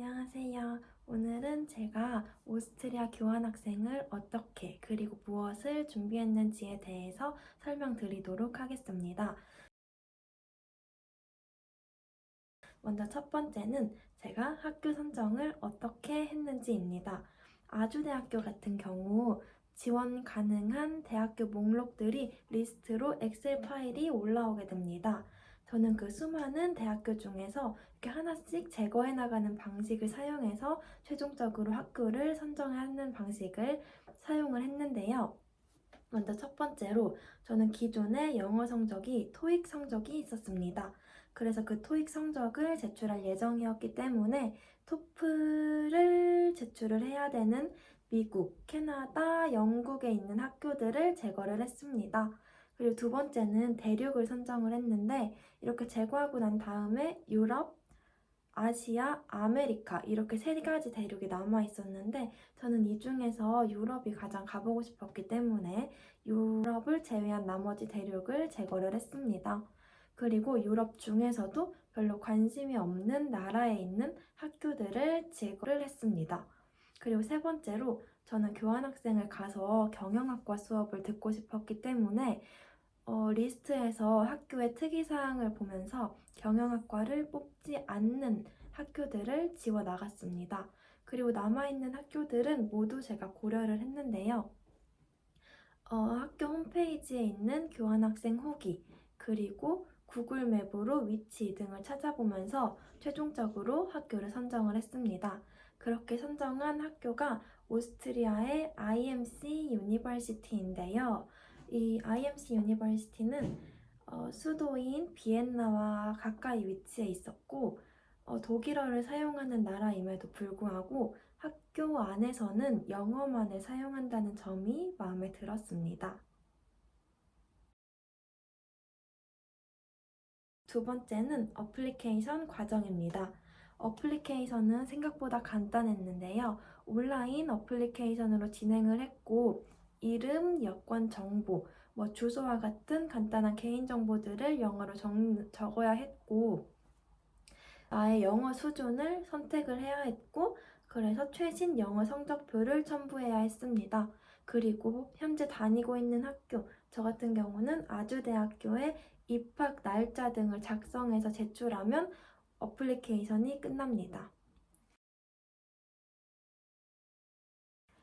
안녕하세요. 오늘은 제가 오스트리아 교환학생을 어떻게 그리고 무엇을 준비했는지에 대해서 설명드리도록 하겠습니다. 먼저 첫 번째는 제가 학교 선정을 어떻게 했는지입니다. 아주대학교 같은 경우 지원 가능한 대학교 목록들이 리스트로 엑셀 파일이 올라오게 됩니다. 저는 그 수많은 대학교 중에서 이렇게 하나씩 제거해 나가는 방식을 사용해서 최종적으로 학교를 선정하는 방식을 사용을 했는데요. 먼저 첫 번째로 저는 기존에 영어 성적이 토익 성적이 있었습니다. 그래서 그 토익 성적을 제출할 예정이었기 때문에 토플을 제출을 해야 되는 미국, 캐나다, 영국에 있는 학교들을 제거를 했습니다. 그리고 두 번째는 대륙을 선정을 했는데 이렇게 제거하고 난 다음에 유럽, 아시아, 아메리카 이렇게 세 가지 대륙이 남아 있었는데 저는 이 중에서 유럽이 가장 가보고 싶었기 때문에 유럽을 제외한 나머지 대륙을 제거를 했습니다. 그리고 유럽 중에서도 별로 관심이 없는 나라에 있는 학교들을 제거를 했습니다. 그리고 세 번째로 저는 교환학생을 가서 경영학과 수업을 듣고 싶었기 때문에 리스트에서 학교의 특이사항을 보면서 경영학과를 뽑지 않는 학교들을 지워 나갔습니다. 그리고 남아있는 학교들은 모두 제가 고려를 했는데요. 학교 홈페이지에 있는 교환학생 후기, 그리고 구글 맵으로 위치 등을 찾아보면서 최종적으로 학교를 선정을 했습니다. 그렇게 선정한 학교가 오스트리아의 IMC 유니버시티인데요. 이 IMC 유니버시티는 수도인 비엔나와 가까이 위치해 있었고 독일어를 사용하는 나라임에도 불구하고 학교 안에서는 영어만을 사용한다는 점이 마음에 들었습니다. 두 번째는 어플리케이션 과정입니다. 어플리케이션은 생각보다 간단했는데요. 온라인 어플리케이션으로 진행을 했고 이름, 여권 정보, 주소와 같은 간단한 개인 정보들을 영어로 적어야 했고 나의 영어 수준을 선택을 해야 했고 그래서 최신 영어 성적표를 첨부해야 했습니다. 그리고 현재 다니고 있는 학교, 저 같은 경우는 아주대학교의 입학 날짜 등을 작성해서 제출하면 어플리케이션이 끝납니다.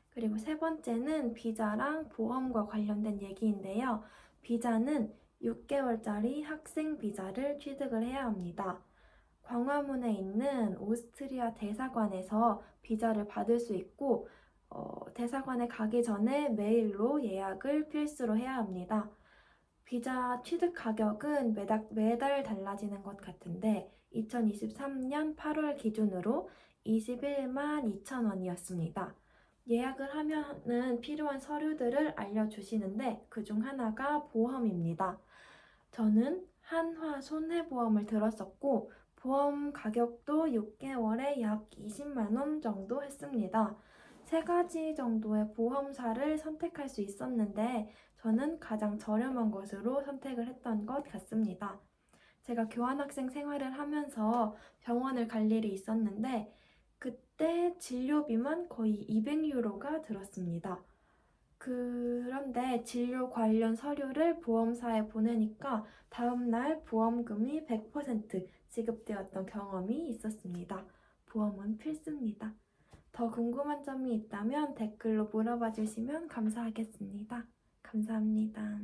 그리고 세 번째는 비자랑 보험과 관련된 얘기인데요. 비자는 6개월짜리 학생 비자를 취득을 해야 합니다. 광화문에 있는 오스트리아 대사관에서 비자를 받을 수 있고 대사관에 가기 전에 메일로 예약을 필수로 해야 합니다. 비자 취득 가격은 매달 달라지는 것 같은데 2023년 8월 기준으로 21만 2천 원이었습니다. 예약을 하면은 필요한 서류들을 알려주시는데 그중 하나가 보험입니다. 저는 한화 손해보험을 들었었고 보험 가격도 6개월에 약 20만 원 정도 했습니다. 세 가지 정도의 보험사를 선택할 수 있었는데 저는 가장 저렴한 것으로 선택을 했던 것 같습니다. 제가 교환학생 생활을 하면서 병원을 갈 일이 있었는데 그때 진료비만 거의 200유로가 들었습니다. 그런데 진료 관련 서류를 보험사에 보내니까 다음날 보험금이 100% 지급되었던 경험이 있었습니다. 보험은 필수입니다. 더 궁금한 점이 있다면 댓글로 물어봐 주시면 감사하겠습니다. 감사합니다.